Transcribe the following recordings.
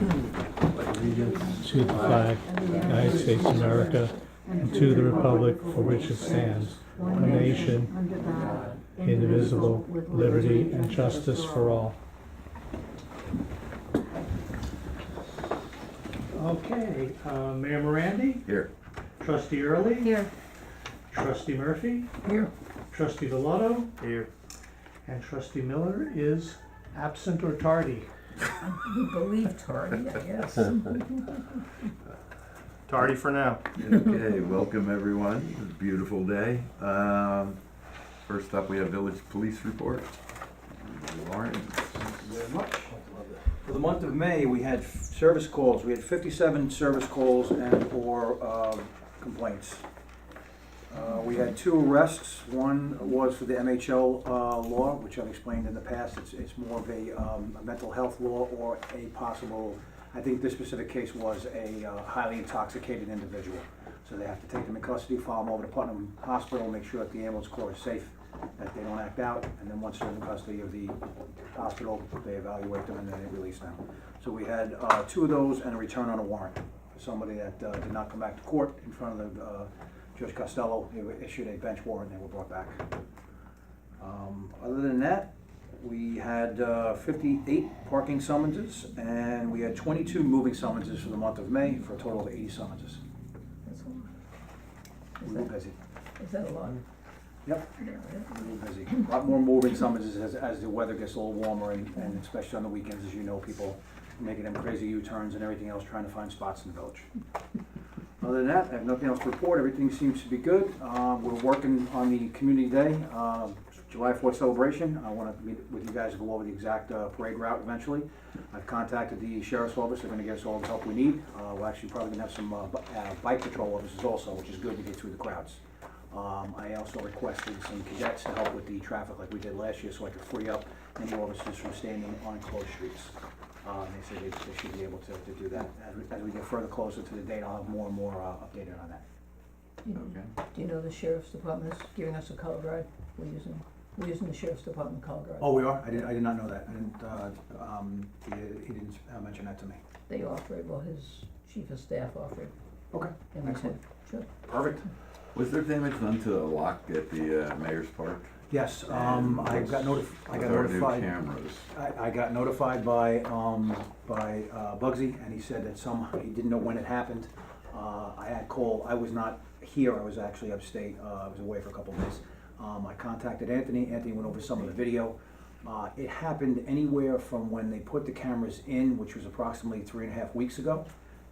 Allegiance to the flag of the United States of America and to the republic for which it stands, one nation, indivisible, with liberty and justice for all. Okay, Mayor Morandi? Here. Trustee Early? Here. Trustee Murphy? Here. Trustee Villotto? Here. And Trustee Miller is absent or tardy. We believe tardy, I guess. Tardy for now. Okay, welcome everyone. It's a beautiful day. First up, we have village police report. Lawrence. Thank you very much. For the month of May, we had service calls. We had 57 service calls and/or complaints. We had 2 arrests. One was for the MHL law, which I've explained in the past. It's more of a mental health law or a possible, I think this specific case was a highly intoxicated individual. So they have to take them in custody, file them over to Putnam Hospital, make sure that the ambulance corps is safe, that they don't act out, and then once they're in custody of the hospital, they evaluate them and then they release them. So we had 2 of those and a return on a warrant for somebody that did not come back to court in front of the Judge Costello. They were issued a bench warrant and they were brought back. Other than that, we had 58 parking summonses and we had 22 moving summonses for the month of May for a total of 80 summonses. That's a lot. We were busy. Is that a lot? Yep. Yeah, yeah. Real busy. A lot more moving summonses as the weather gets a little warmer and especially on the weekends, as you know, people making them crazy U-turns and everything else, trying to find spots in the village. Other than that, I have nothing else to report. Everything seems to be good. We're working on the Community Day, July 4th celebration. I want to meet with you guys to go over the exact parade route eventually. I've contacted the Sheriff's Office. They're going to get us all the help we need. We're actually probably going to have some bike patrol officers also, which is good to get through the crowds. I also requested some cadets to help with the traffic like we did last year so I could free up any officers from standing on closed streets. They said they should be able to do that. As we get further closer to the date, I'll have more and more updated on that. Do you know the Sheriff's Department is giving us a color guide? We're using the Sheriff's Department color guide. Oh, we are? I did not know that. He didn't mention that to me. They offer it, well, his chief of staff offered. Okay, And we said, excellent. sure. Perfect. Was there damage done to the lock at the Mayor's Park? Yes, And I got with our new notified. cameras. I got notified by Bugsy, and he said that he didn't know when it happened. I had called, I was not here, I was actually upstate, I was away for a couple of days. I contacted Anthony went over some of the video. It happened anywhere from when they put the cameras in, which was approximately 3.5 weeks ago,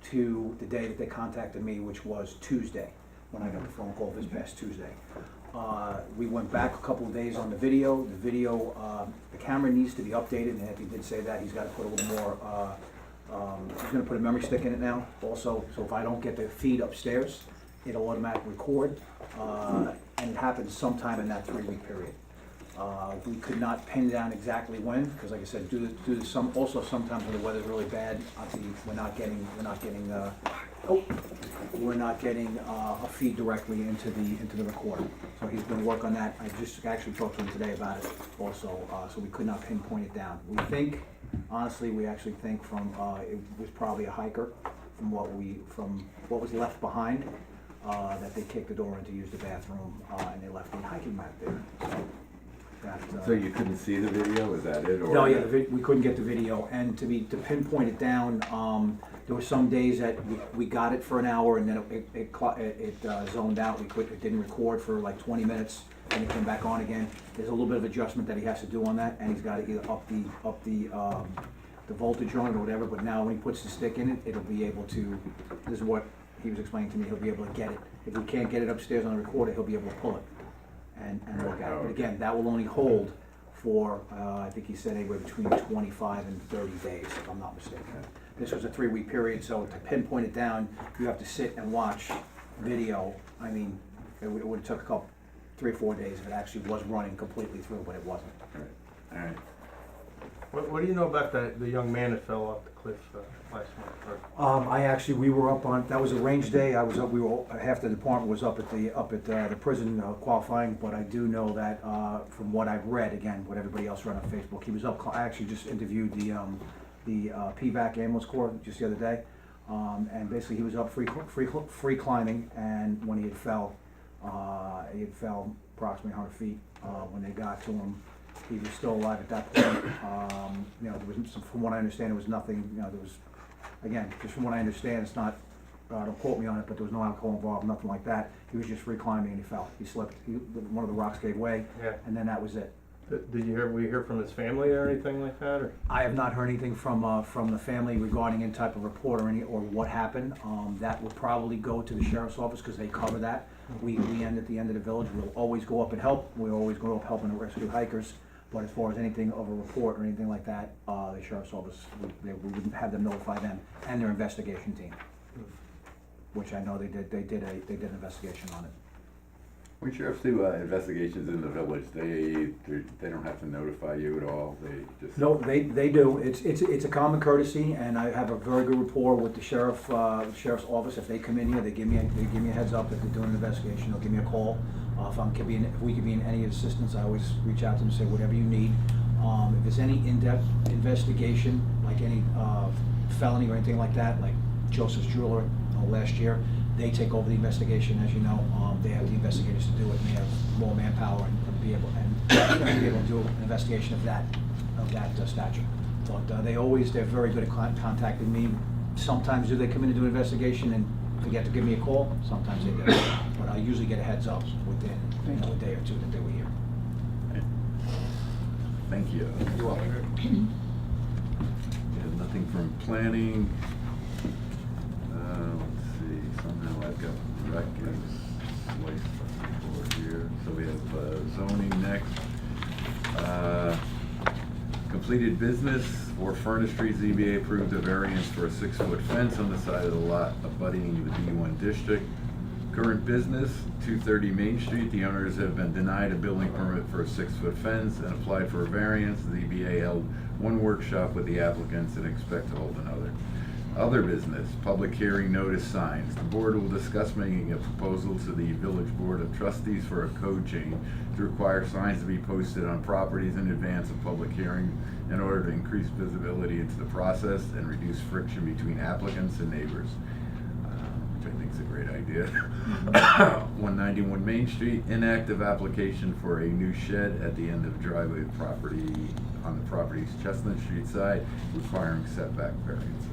to the day that they contacted me, which was Tuesday, when I got the phone call this past Tuesday. We went back a couple of days on the video. The camera needs to be updated, and Anthony did say that. He's got to put a little more, he's gonna put a memory stick in it now also, so if I don't get the feed upstairs, it'll automatically record, and it happens sometime in that 3-week period. We could not pin down exactly when, because like I said, due to sometimes when the weather's really bad, we're not getting a feed directly into the recorder. So he's gonna work on that. I just actually talked to him today about it also, so we could not pinpoint it down. Honestly, we actually think it was probably a hiker from what was left behind, that they kicked the door in to use the bathroom, and they left the hiking mat there. So you couldn't see the video, is that it? Or No, yeah, we couldn't get the video, and to pinpoint it down, there were some days that we got it for an hour and then it zoned out. It didn't record for like 20 minutes, and it came back on again. There's a little bit of adjustment that he has to do on that, and he's got to either up the voltage on it or whatever. But now when he puts the stick in it, it'll be able to. This is what he was explaining to me. He'll be able to get it. If we can't get it upstairs on the recorder, he'll be able to pull it and look at it. But again, that will only hold for, I think he said anywhere between 25 and 30 days, if I'm not mistaken. This was a 3-week period, so to pinpoint it down, you have to sit and watch video. I mean, it would have took 3 or 4 days if it actually was running completely through, but it wasn't. All right. What do you know about the young man that fell off the cliff last month? We were up on, that was a range day. I was up, half the department was up at the prison qualifying, but I do know that, from what I've read, again, what everybody else read on Facebook, he was up, I actually just interviewed the PVAC ambulance corps just the other day. And basically he was up free climbing, and when he fell approximately 100 feet. When they got to him, he was still alive at that point. You know, there was, from what I understand, there was nothing, you know, there was, again, just from what I understand, it's not, don't quote me on it, but there was no alcohol involved, nothing like that. He was just free climbing and he fell. He slipped, one of the rocks gave way, Yeah. and then that was it. Did you hear, we hear from his family or anything like that, or? I have not heard anything from the family regarding any type of report or what happened. That would probably go to the sheriff's office, because they cover that. We end at the end of the village. We'll always go up and help. We always go up helping the rescue hikers. But as far as anything of a report or anything like that, the sheriff's office, we would have them notify them and their investigation team, which I know they did an investigation on it. When sheriffs do investigations in the village, they don't have to notify you at all, they just? No, they do. It's a common courtesy, and I have a very good rapport with the sheriff's office. If they come in here, they give me a heads up that they're doing an investigation. They'll give me a call. If we could be in any assistance, I always reach out to them and say whatever you need. If there's any in-depth investigation, like any felony or anything like that, like Joseph's Jeweler last year, they take over the investigation. As you know, they have the investigators to do it, and they have more manpower and be able to do an investigation of that stature. But they're very good at contacting me. Sometimes do they come in and do an investigation and forget to give me a call? Sometimes they do, but I usually get a heads up within a day or two that they were here. Thank you. You're welcome. We have nothing from planning. Let's see, somehow I've got rec as sliced forward here. So we have zoning next. Completed business for Furnace Street. ZBA approved a variance for a 6-foot fence on the side of the lot abutting the B1 district. Current business, 230 Main Street. The owners have been denied a building permit for a 6-foot fence and applied for a variance. The ZBA held one workshop with the applicants and expect to hold another. Other business, public hearing notice signs. The board will discuss making a proposal to the Village Board of Trustees for a code change to require signs to be posted on properties in advance of public hearing in order to increase visibility into the process and reduce friction between applicants and neighbors, which I think is a great idea. 191 Main Street, inactive application for a new shed at the end of driveway property on the property's Chestnut Street side, requiring setback variances.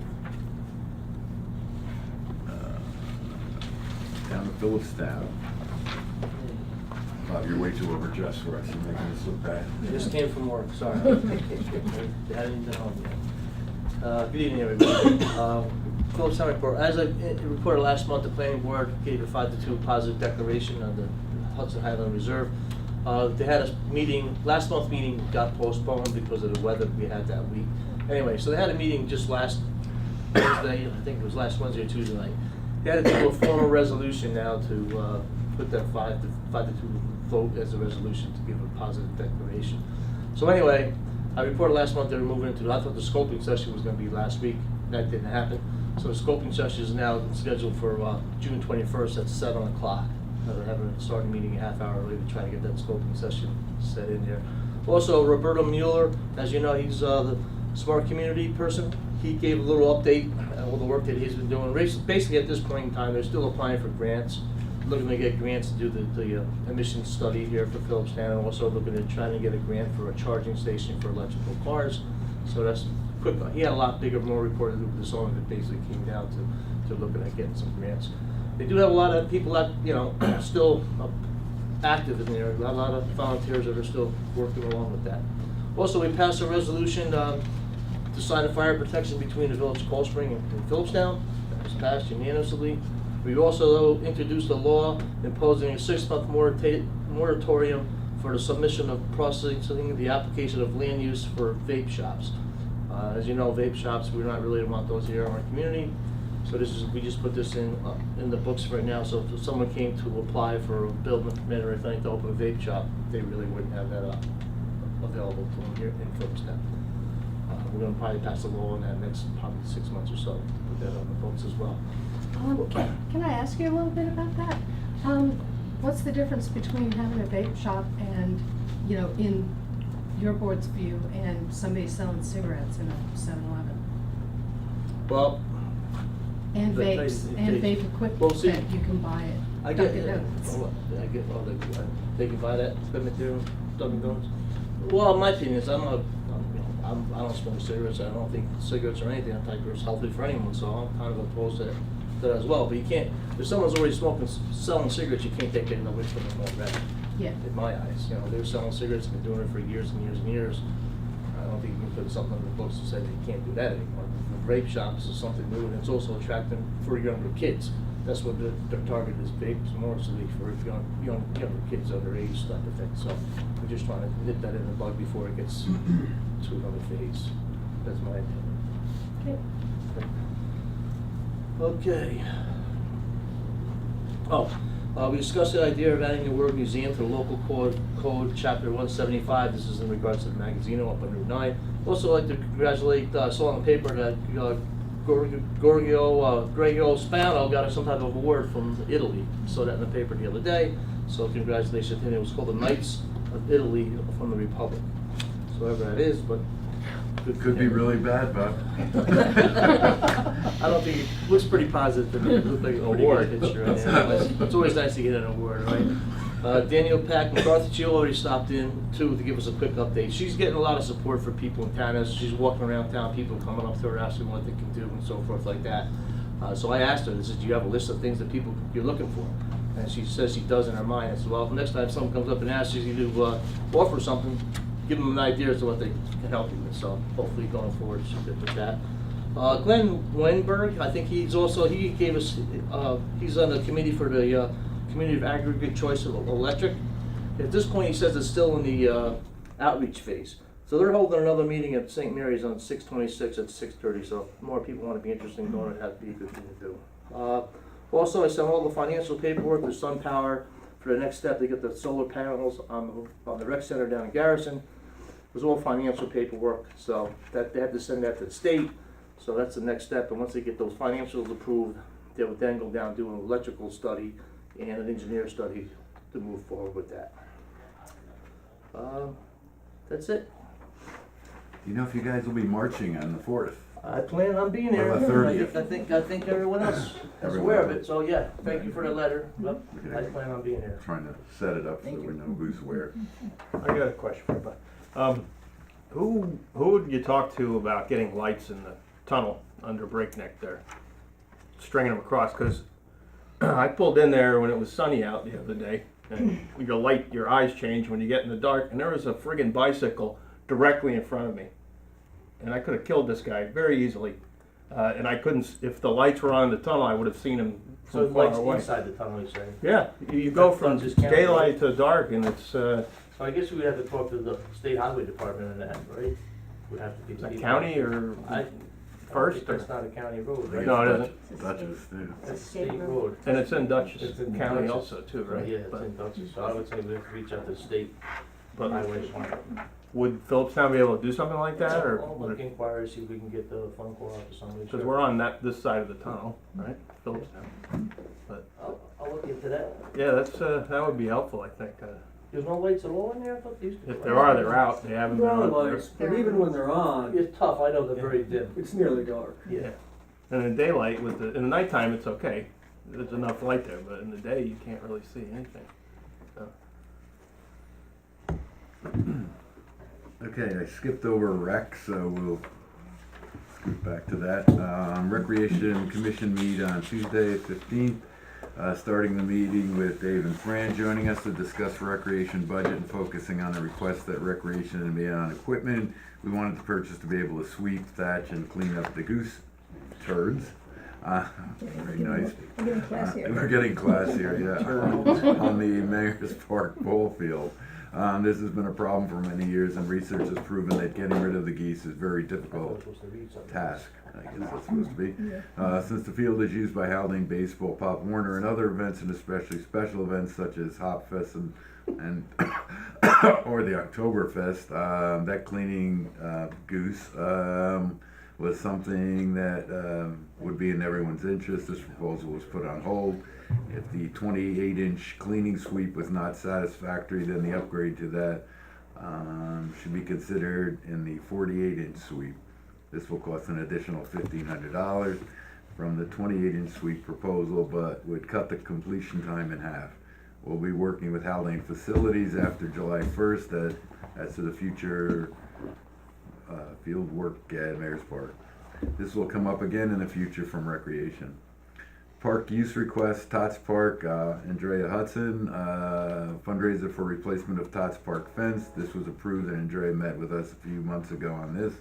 Down to Phillipstown. Bob, you're way too overdressed for us. You're making us look bad. Just came from work, sorry. Hadn't even been home yet. Good evening, everybody. Phillipstown report. As I reported last month, the planning board gave a 5-2 positive declaration on the Hudson Highland Reserve. They had a meeting, last month's meeting got postponed because of the weather we had that week. Anyway, so they had a meeting just last Wednesday, I think it was last Wednesday or Tuesday night. They had to do a formal resolution now to put that 5-2 vote as a resolution to give a positive declaration. So anyway, I reported last month they were moving into, I thought the scoping session was gonna be last week. That didn't happen. So the scoping session is now scheduled for June 21st at 7 o'clock. They're having a starting meeting a half hour early to try to get that scoping session set in there. Also, Roberto Mueller, as you know, he's the smart community person. He gave a little update on all the work that he's been doing. Basically, at this point in time, they're still applying for grants, looking to get grants to do the emissions study here for Phillipstown, and also looking at trying to get a grant for a charging station for electrical cars. So that's quick. He had a lot bigger, more report to do with this song that basically came down to looking at getting some grants. They do have a lot of people that, you know, still active in there. A lot of volunteers that are still working along with that. Also, we passed a resolution to sign a fire protection between the village of Cold Spring and Phillipstown. That was passed unanimously. We also introduced a law imposing a 6-month moratorium for the submission of processing the application of land use for vape shops. As you know, vape shops, we're not really want those here in our community. So we just put this in the books right now. So if someone came to apply for a building permit or anything to open a vape shop, they really wouldn't have that available to them here in Phillipstown. We're going to probably pass a law in that next probably 6 months or so, put that on the books as well. Can I ask you a little bit about that? What's the difference between having a vape shop and, you know, in your board's view and somebody selling cigarettes in a 7-Eleven? Well, And But they- vapes, they- and vape equipment Well, see, that you can buy at I get, Dunkin' Donuts. they can buy that equipment there, Dunkin' Donuts? Well, my opinion is, I don't smoke cigarettes, I don't think cigarettes or anything type is healthy for anyone, so I'm kind of opposed to that as well. But you can't, if someone's already selling cigarettes, you can't take anything away from them already, Yeah, in my eyes. You know, they're selling cigarettes, been doing it for years and years and years. I don't think you can put something in the books to say that you can't do that anymore. The vape shops is something new, and it's also attracting for younger kids. That's what their target is, vapes mostly for younger kids underage type of thing. So we're just trying to nip that in the bud before it gets to another phase. That's my opinion. Okay. We discussed the idea of adding the word museum to the local code chapter 175. This is in regards to the Magazzino up on Route 9. Also like to congratulate, I saw on the paper that Gregorio Spano got some type of award from Italy. Saw that in the paper the other day. So congratulations to him. It was called the Knights of Italy from the Republic. So whatever that is, but good for Could be him. really bad, Bob. I don't think, it looks pretty positive to me. It looks like a pretty Award. good picture. Yeah. It's always nice to get an award, right? Daniel Pack, McCarthy Chiu already stopped in too to give us a quick update. She's getting a lot of support for people in town as she's walking around town, people coming up to her asking what they can do and so forth like that. So I asked her, I said, do you have a list of things that people you're looking for? And she says she does in her mind. I said, well, next time someone comes up and asks you to offer something, give them an idea as to what they can help you with. So hopefully going forward, she'll get with that. Glenn Weinberg, I think he gave us, he's on the committee for the Community of Aggregate Choice of Electric. At this point, he says it's still in the outreach phase. So they're holding another meeting at St. Mary's on 6/26 at 6:30. So if more people want to be interested in going, that'd be a good thing to do. Also, I sent all the financial paperwork to SunPower for the next step to get the solar panels on the rec center down in Garrison. It was all financial paperwork, so that they had to send that to the state. So that's the next step, and once they get those financials approved, they would then go down and do an electrical study and an engineer study to move forward with that. That's it. Do you know if you guys will be marching on the 4th? I plan on being there. What about 30th? I think everyone else is aware of it, so yeah, thank you for the letter. Yep, I plan on being here. Trying to set it up so we know who's where. I got a question for you, bud. Who would you talk to about getting lights in the tunnel under Breakneck there? Stringing them across, because I pulled in there when it was sunny out the other day, and your eyes change when you get in the dark, and there was a friggin' bicycle directly in front of me. And I could have killed this guy very easily. And I couldn't, if the lights were on in the tunnel, I would have seen him So from the far lights away. inside the tunnel, you're saying? Yeah, you go That's from not just county, daylight to dark, and it's So I guess we would have to talk to the state highway department on that, right? Would have to be. is that county or first? That's not a county road, right? No, it isn't. Dutchess, too. It's a state road. And it's in Dutchess It's in County Dutchess. also too, right? Yeah, it's But- in Dutchess, so I would say we have to reach out to the state But highway department. would Phillipstown be able to do something like that, or? I'll look inquire, see if we can get the phone call out to somebody. Because we're on this side of the tunnel, right? Phillipstown. I'll look into that. Yeah, that would be helpful, I think. There's no lights at all in there? I thought these. If there are, they're out. They haven't been There are on. lights, but even when they're on, It's tough, I know they're very dim. it's nearly dark. Yeah. And in daylight, in the nighttime, it's okay. There's enough light there, but in the day, you can't really see anything. Okay, I skipped over rec, so we'll scoot back to that. Recreation Commission meet on Tuesday, 15th. Starting the meeting with Dave and Fran joining us to discuss recreation budget and focusing on the request that recreation and beyond equipment we wanted to purchase to be able to sweep, thatch, and clean up the goose turds. Very nice. We're getting classier. We're getting classier, yeah. On the Mayor's Park ball field. This has been a problem for many years, and research has proven that getting rid of the geese is a very difficult task. I guess that's supposed to be. Since the field is used by Haldane Baseball, Pop Warner, and other events, and especially special events such as Hopfest and or the Oktoberfest, that cleaning goose was something that would be in everyone's interest. This proposal was put on hold. If the 28-inch cleaning sweep was not satisfactory, then the upgrade to that should be considered in the 48-inch sweep. This will cost an additional $1,500 from the 28-inch sweep proposal, but would cut the completion time in half. We'll be working with Haldane Facilities after July 1st as to the future field work at Mayor's Park. This will come up again in the future from Recreation. Park use request, Tots Park, Andrea Hudson, fundraiser for replacement of Tots Park fence. This was approved and Andrea met with us a few months ago on this.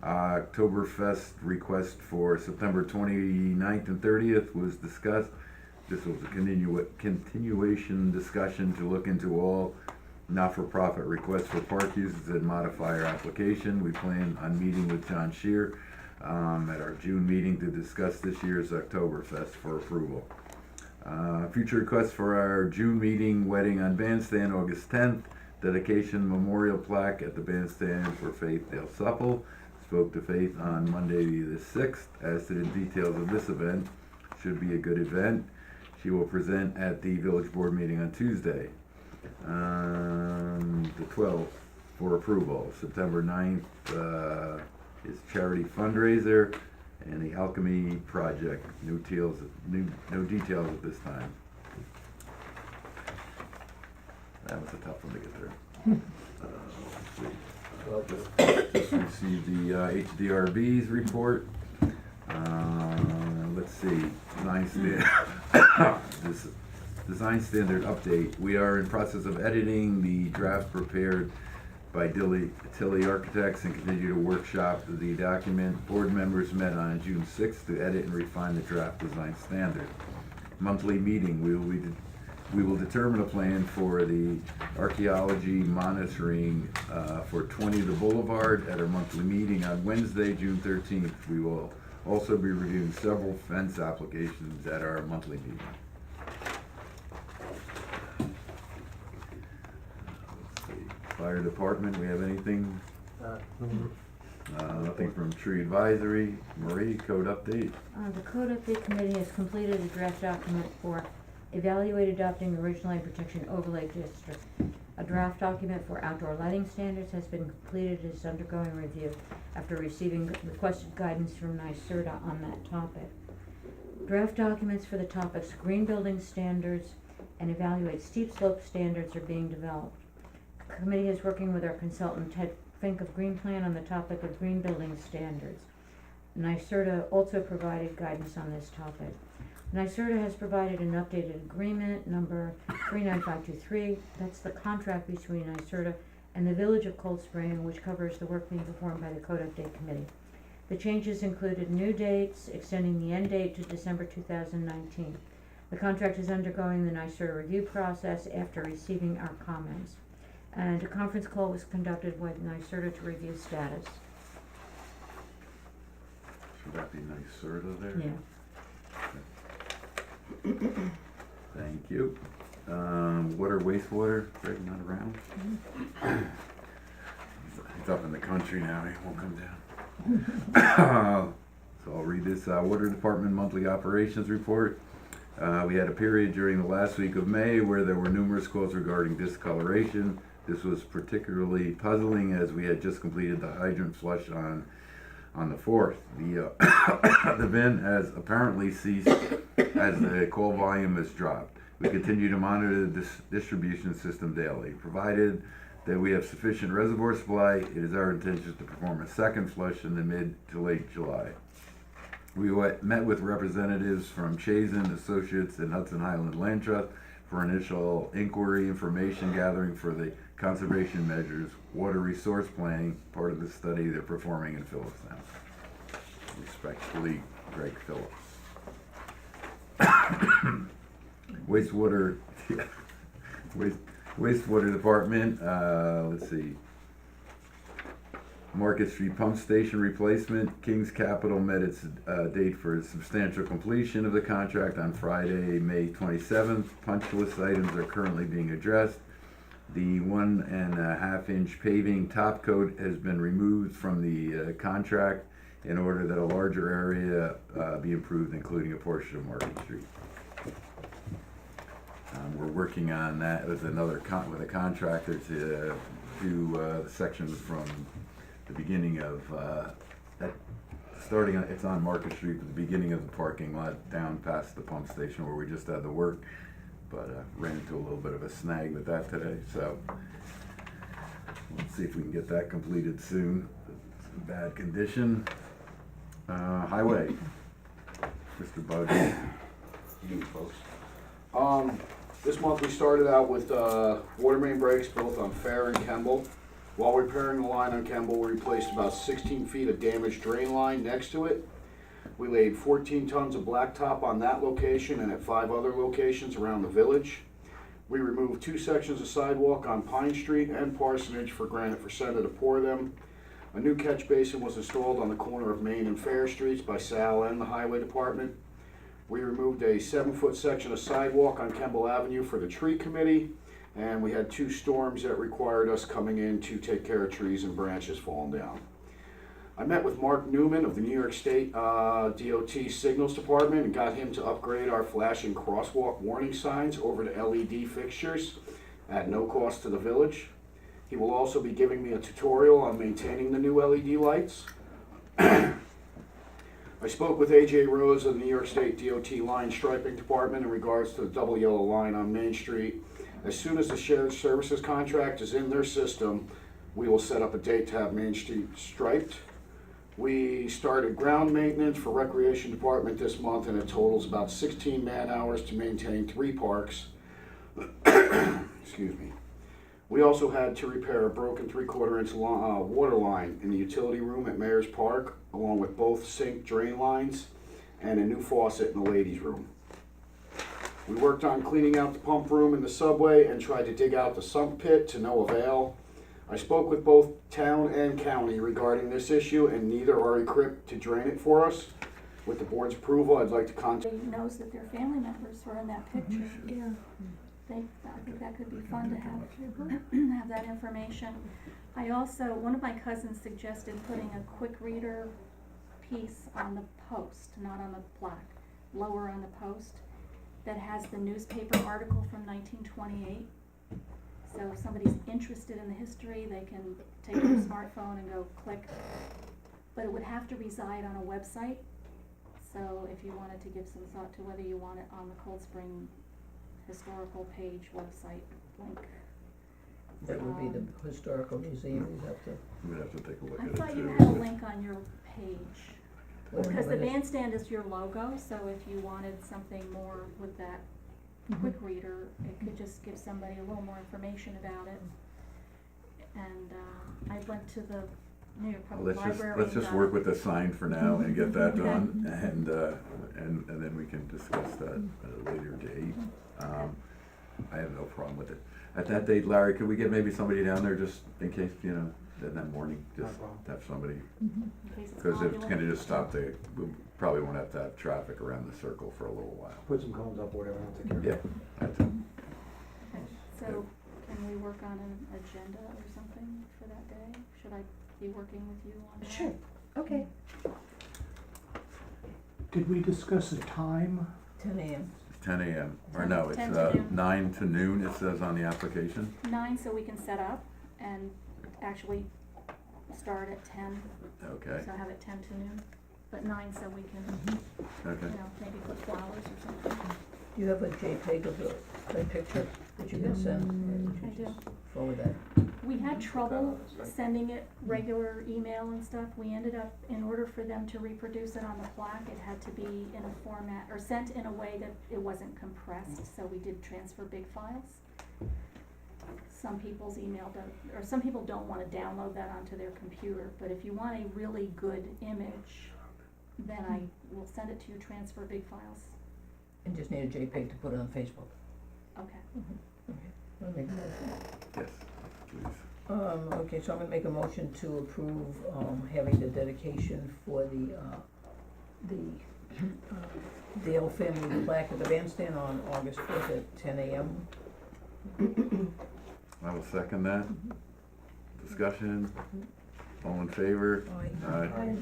Oktoberfest request for September 29th and 30th was discussed. This was a continuation discussion to look into all not-for-profit requests for park uses and modify our application. We plan on meeting with John Shear at our June meeting to discuss this year's Oktoberfest for approval. Future requests for our June meeting, wedding on Bandstand, August 10th, dedication memorial plaque at the Bandstand for Faith Dale Supple. Spoke to Faith on Monday the 6th as to the details of this event. Should be a good event. She will present at the village board meeting on Tuesday, the 12th, for approval. September 9th is charity fundraiser and the Alchemy Project. No details at this time. That was a tough one to get through. Just received the HDRB's report. Let's see, design standard update. We are in process of editing the draft prepared by Tilly Architects and continue to workshop the document. Board members met on June 6th to edit and refine the draft design standard. Monthly meeting, we will determine a plan for the archaeology monitoring for 20 The Boulevard at our monthly meeting on Wednesday, June 13th. We will also be reviewing several fence applications at our monthly meeting. Let's see. Fire department, we have anything? Nothing from tree advisory. Marie, code update? The Code Update Committee has completed a draft document for evaluate adopting the Ridge Line Protection Overlay District. A draft document for outdoor lighting standards has been completed and is undergoing review after receiving requested guidance from NYSERDA on that topic. Draft documents for the topics green building standards and evaluate steep slope standards are being developed. The committee is working with our consultant Ted Fink of Green Plan on the topic of green building standards. NYSERDA also provided guidance on this topic. NYSERDA has provided an updated agreement number 39523. That's the contract between NYSERDA and the Village of Cold Spring, which covers the work being performed by the Code Update Committee. The changes included new dates, extending the end date to December 2019. The contract is undergoing the NYSERDA review process after receiving our comments. And a conference call was conducted with NYSERDA to review status. Should that be NYSERDA there? Yeah. Thank you. Water, wastewater, Greg not around? He's up in the country now, he won't come down. So I'll read this, Water Department Monthly Operations Report. We had a period during the last week of May where there were numerous calls regarding discoloration. This was particularly puzzling as we had just completed the hydrant flush on the 4th. The VIN has apparently ceased as the call volume has dropped. We continue to monitor the distribution system daily. Provided that we have sufficient reservoir supply, it is our intention to perform a second flush in the mid to late July. We met with representatives from Chazen Associates and Hudson Highland Land Trust for initial inquiry information gathering for the conservation measures, water resource planning, part of the study they're performing in Phillipstown. Respectfully, Greg Phillips. Wastewater, wastewater department, let's see. Market Street Pump Station replacement. King's Capital met its date for substantial completion of the contract on Friday, May 27th. Punch list items are currently being addressed. The 1.5 inch paving top coat has been removed from the contract in order that a larger area be improved, including a portion of Market Street. we're working on that with another with a contractor to do the section from the beginning of starting on, it's on Market Street, but the beginning of the parking lot down past the pump station where we just had the work, but ran into a little bit of a snag with that today, so let's see if we can get that completed soon. It's in bad condition. Highway, Mr. Bowden. You folks. This month we started out with water main breaks both on Fair and Kemble. While repairing the line on Kemble, we replaced about 16 feet of damaged drain line next to it. We laid 14 tons of blacktop on that location and at 5 other locations around the village. We removed 2 sections of sidewalk on Pine Street and Parsonage for Granite Fresenda to pour them. A new catch basin was installed on the corner of Main and Fair Streets by Sal and the Highway Department. We removed a 7-foot section of sidewalk on Kemble Avenue for the tree committee, and we had 2 storms that required us coming in to take care of trees and branches falling down. I met with Mark Newman of the New York State DOT Signals Department and got him to upgrade our flashing crosswalk warning signs over to LED fixtures at no cost to the village. He will also be giving me a tutorial on maintaining the new LED lights. I spoke with AJ Rose of the New York State DOT Line Striping Department in regards to the double yellow line on Main Street. As soon as the shared services contract is in their system, we will set up a date to have Main Street striped. We started ground maintenance for Recreation Department this month, and it totals about 16 man-hours to maintain 3 parks. Excuse me. We also had to repair a broken 3/4-inch water line in the utility room at Mayor's Park, along with both sink drain lines and a new faucet in the ladies' room. We worked on cleaning out the pump room in the subway and tried to dig out the sump pit to no avail. I spoke with both town and county regarding this issue, and neither are equipped to drain it for us. With the board's approval, I'd like to contact. Knows that their family members were in that picture. Yeah. I think that could be fun to have that information. I also, one of my cousins suggested putting a quick reader piece on the post, not on the plaque, lower on the post, that has the newspaper article from 1928. So if somebody's interested in the history, they can take their smartphone and go click. But it would have to reside on a website. So if you wanted to give some thought to whether you want it on the Cold Spring Historical Page website link. That would be the historical museum, We'd have to take a look I at it thought you too. had a link on your page. Well, Because the it is. bandstand is your logo, so if you wanted something more with that quick reader, it could just give somebody a little more information about it. And I went to the New York Public Library. Let's just work with the sign for now and get that done, and then we can discuss that at a later date. I have no problem with it. At that date, Larry, could we get maybe somebody down there just in case, that morning, just have somebody? in case it's Because it's popular. gonna just stop we probably won't have to have traffic around the circle for a little while. Put some cones up or whatever, I'll take care of Yeah, it. that's it. Okay, so can we work on an agenda or something for that day? Should I be working with you on that? Sure, okay. Did we discuss a time? 10 a.m. It's 10 a.m. Or no, it's 10 to noon. 9 to noon, it says on the application. 9 so we can set up and actually start at 10, Okay, so have it 10 to noon. But 9 so we can, okay. maybe put flowers or something. Do you have a JPEG of the picture that you can send? Or would I you do. just forward that? We had trouble sending it regular email and stuff. We ended up, in order for them to reproduce it on the plaque, it had to be in a format, or sent in a way that it wasn't compressed, so we did transfer big files. Some people's email don't, or some people don't wanna download that onto their computer, but if you want a really good image, then I will send it to you, transfer big files. And just need a JPEG to put it on Facebook. Okay. Wanna make a motion? Yes, please. Okay, so I'm gonna make a motion to approve, having the dedication for the Dale family plaque at the bandstand on August 4th at 10 a.m. I will second that. Discussion, all in favor? Aye. Aye.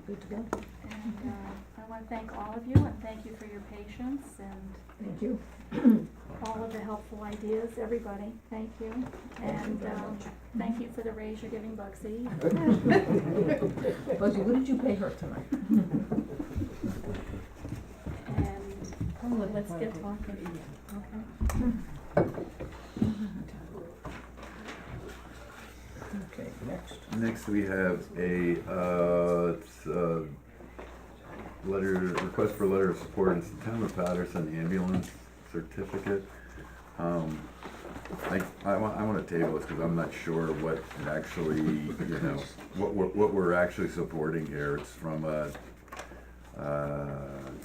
Good to go. And, I wanna thank all of you and thank you for your patience and Thank you. all of the helpful ideas, everybody, thank you. And, thank you for the raise you're giving Bugsy. Buzzy, what did you pay her tonight? And let's get talking, okay? Okay, next. Next, we have a, request for letter of support, it's the Town of Patterson ambulance certificate. I wanna table this, cause I'm not sure what it actually, you know, what we're actually supporting here. It's from a,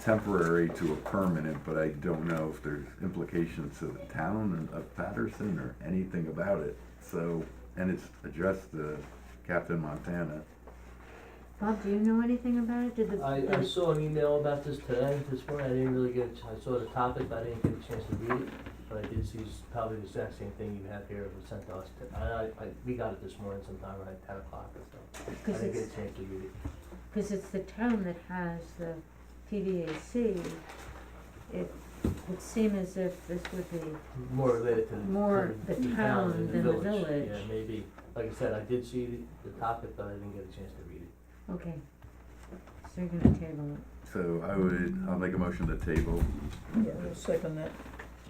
temporary to a permanent, but I don't know if there's implications to the town of Patterson or anything about it. So, and it's addressed to Captain Montana. Bob, do you know anything about it? Did I saw an email about this today, this morning, I didn't really get, I saw the topic, but I didn't get a chance to read it. But I did see probably the exact same thing you have here, it was sent to us, we got it this morning sometime around 10 o'clock or so. I didn't get a chance to read it. Cause it's the town that has the PVAC, it would seem as if this would be, More related to More the town than the village. Yeah, maybe, like I said, I did see the topic, but I didn't get a chance to read it. okay. So you're gonna table it. So I'll make a motion to table. Yeah, I'll second that.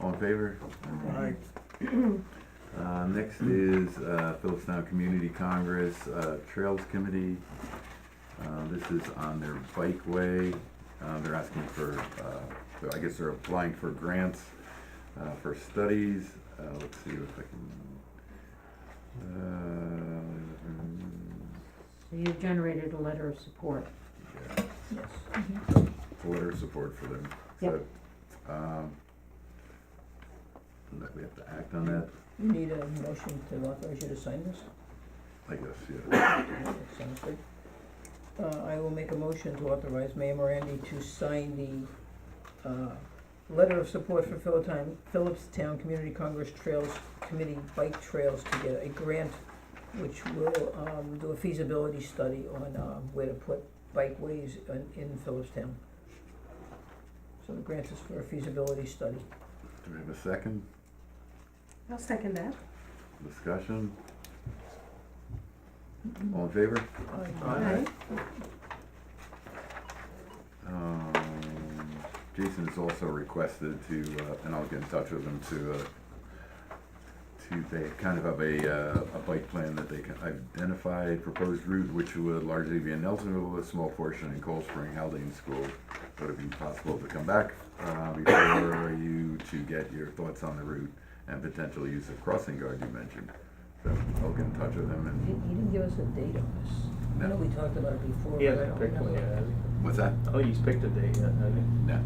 All in favor? Aye. Next is, Phillipstown Community Congress, Trails Committee. This is on their bikeway. They're asking for, I guess they're applying for grants, for studies. Let's see if I can, So you've generated a letter of support. yeah, Yes. letter of support for them. Yep. So, that we have to act on that, You need a motion to authorize you to sign this? I guess, yeah. That sounds good. I will make a motion to authorize Mayor Morandi to sign the, letter of support for Phillipstown Community Congress Trails Committee Bike Trails to get a grant which will, do a feasibility study on, where to put bikeways in Phillipstown. So the grant is for a feasibility study. Do we have a second? I'll second that. Discussion? All in favor? Aye. Jason has also requested to, and I'll get in touch with him they kind of have a bike plan that they can identify, proposed route, which would largely be in Nelsonville, a small portion in Cold Spring, Haldane School. Would it be possible to come back, before you to get your thoughts on the route and potential use of crossing guard you mentioned? So I'll get in touch with him He and, didn't give us a date on this. I know no. we talked about it before, He but I hasn't don't picked one remember. yet, has he? What's that? Oh, he's picked a date yet, hasn't he? No.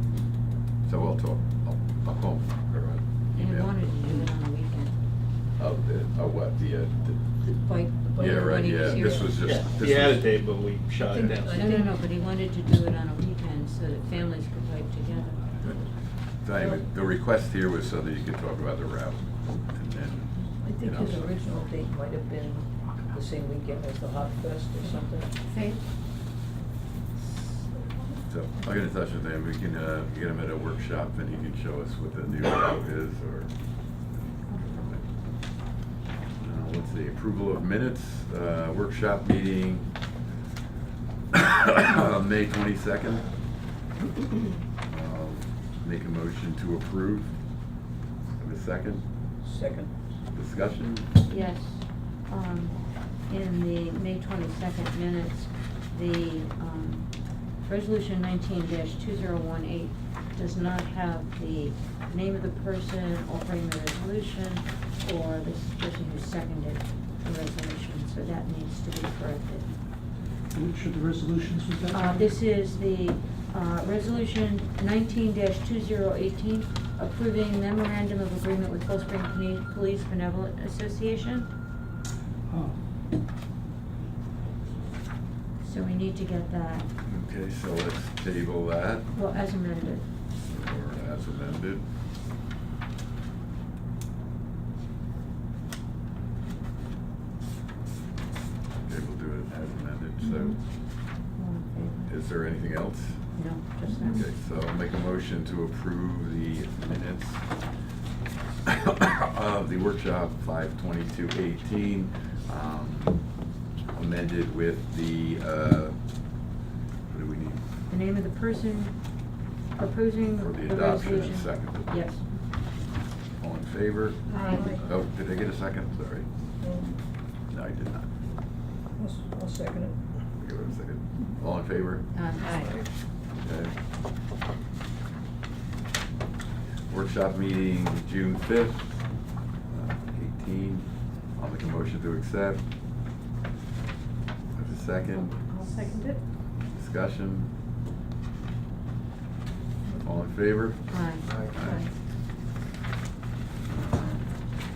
So we'll talk, I'll call him or They email. wanted to do it on the weekend. What, Bike, yeah, right, when he was yeah, here. this was just, He this had a was, date, but we shot it down. No, but he wanted to do it on a weekend so that families could bike together. so anyway, the request here was so that you could talk about the route and then, I you think know. his original date might have been the same weekend as the Hot Fest or something. Faith? So I'll get in touch with him, we can, get him at a workshop and he can show us what the new route is or. Let's see, approval of minutes, workshop meeting, May 22nd. Make a motion to approve. Have a second? Second. Discussion? Yes. In the May 22nd minutes, the resolution 19-2018 does not have the name of the person offering the resolution or the person who seconded the resolution, so that needs to be corrected. Which of the resolutions was that? This is the resolution 19-2018, approving memorandum of agreement with Cold Spring Police Benevolent Association. Oh, So we need to get that, Okay, so let's table that, well, as amended. or as amended. Okay, we'll do it as amended, so, All in favor? is there anything else? No, just that. Okay, so I'll make a motion to approve the minutes of the workshop 5/22/18, amended with the, what do we need? The name of the person proposing For the the adoption resolution. and second. Yes. All in favor? Aye. Oh, did I get a second? Sorry. No, I did not. I'll second it. Give it a second. All in favor? Aye. Okay. Workshop meeting June 5th, 18. I'll make a motion to accept. There's a second. I'll second it. Discussion. All in favor? Aye. Aye.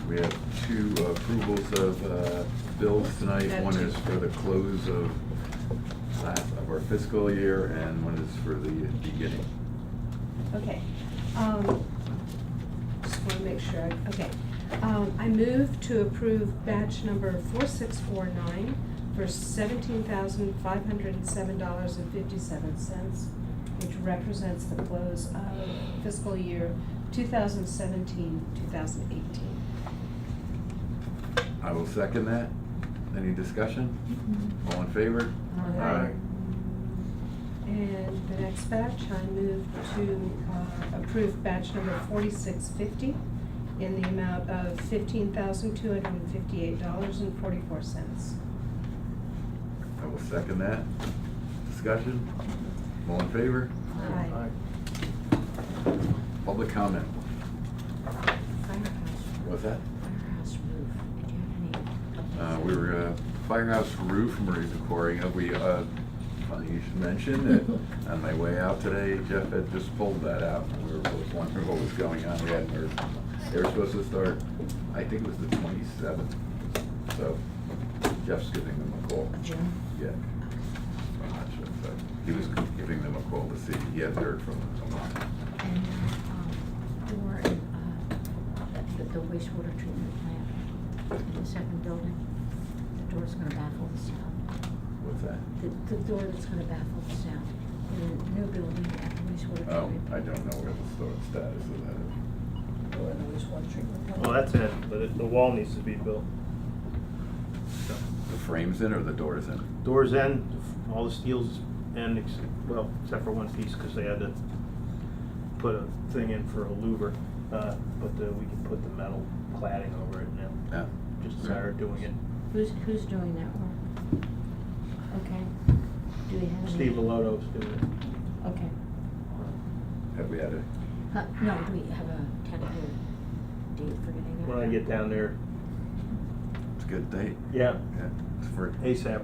We have two approvals of bills tonight. One is for the close of our fiscal year, and one is for the beginning. Okay, just wanna make sure, okay. I move to approve batch number 4649 for $17,507.57, which represents the close of fiscal year 2017-2018. I will second that. Any discussion? All in favor? Aye. And the next batch, I move to approve batch number 4650 in the amount of $15,258.44. I will second that. Discussion? All in favor? Aye. Public comment. Firehouse, What's that? firehouse roof. Did you have any? We were, firehouse roof, Marie's inquiring of, funny you should mention that on my way out today, Jeff had just pulled that out. We were both wondering what was going on. We hadn't heard. They were supposed to start, I think it was the 27th. So Jeff's giving them a call. Jim? Yeah. I'm not sure, so he was giving them a call to see. He hadn't heard from them in a while. And, door in, the wastewater treatment plant in the second building. The door's gonna baffle the sound. What's that? The door that's gonna baffle the sound in the new building at the wastewater Oh, treatment I plant. don't know where the status of that is. Or in the wastewater treatment plant. Well, that's it, but the wall needs to be built. So, The frame's in or the door's in? doors in, all the steel's in, well, except for one piece, because they had to put a thing in for a louver. But we can put the metal cladding over it now. Yeah. Just started doing it. Who's doing that work? Okay. Do we have any? Steve Veloto's doing it. Okay. Have we had it? No, do we have a tentative date for getting that? When I get down there, It's a good date. yeah, Yeah. It's for, ASAP,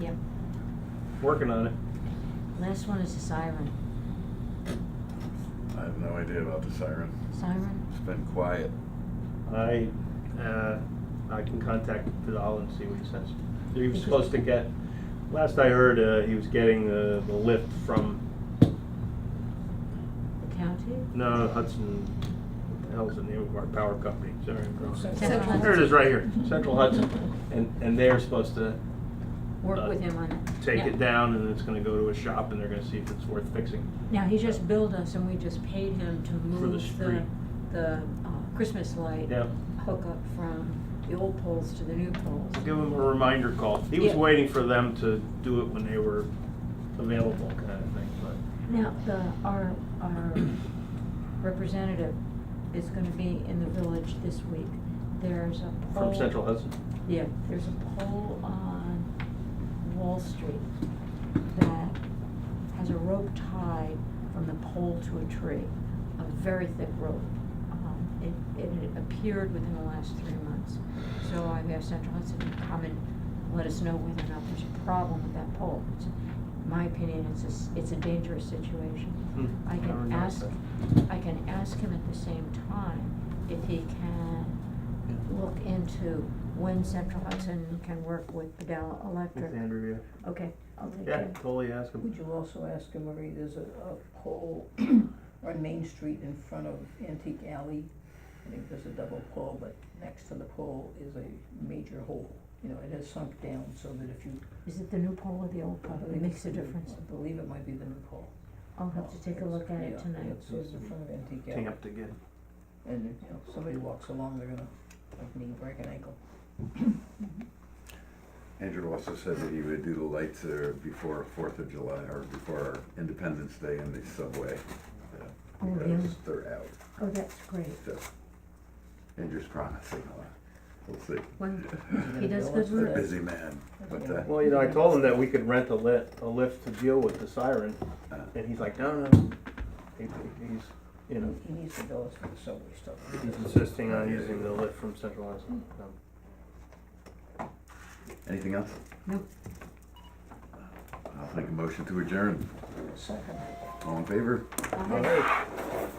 Yep. working on it. Last one is the siren. I have no idea about the siren. Siren? It's been quiet. I can contact Vidal and see what he says. He was supposed to get, last I heard, he was getting the lift from, The county? no, Hudson, what the hell's the name of our power company? Sorry, I'm wrong. Central There it is, right here, Central Hudson. And they're supposed to Work with him on it. take Yeah. it down, and it's gonna go to a shop, and they're gonna see if it's worth fixing. Now, he just billed us and we just paid him to For the move street. the Christmas light Yeah. hookup from the old poles to the new poles. Give him a reminder call. He was Yeah. waiting for them to do it when they were available, kind of thing, but. Now, our representative is gonna be in the village this week. There's a pole. From Central Hudson? Yeah, there's a pole on Wall Street that has a rope tied from the pole to a tree, a very thick rope. It appeared within the last 3 months. So I've asked Central Hudson to come and let us know whether or not there's a problem with that pole. In my opinion, it's a dangerous situation. I never can noticed ask him at the same time if he can look into when Central Hudson can work with Padella Electric. With Andrew, Okay, I'll take yeah. care. Yeah, totally ask him. Would you also ask him, Marie, there's a pole on Main Street in front of Antique Alley. I think there's a double pole, but next to the pole is a major hole. you know, it has sunk down so that if you. Is it the new pole or the old pole? I It believe makes it's a the new- difference. I believe it might be the new pole. I'll have to take a look at it Yeah, tonight. It says in front of Antique Hang Gallery, up again. and if, you know, somebody walks along, they're gonna, like me, break an ankle. Andrew also said that he would do the lights there before 4th of July, or before Independence Day in the subway. Oh, Because really? they're out, Oh, that's great. so. Andrew's promising, we'll see. Well, Is he gonna he does bill good us for He's a work. that? busy man, but, Well, you know, I told him that we could rent a lift to deal with the siren, and he's like, no. He's, you know, He needs to bill us for the subway stuff. he's insisting on using the lift from Central Hudson. anything else? No. I'll make a motion to adjourn. Second. All in favor? I'll have-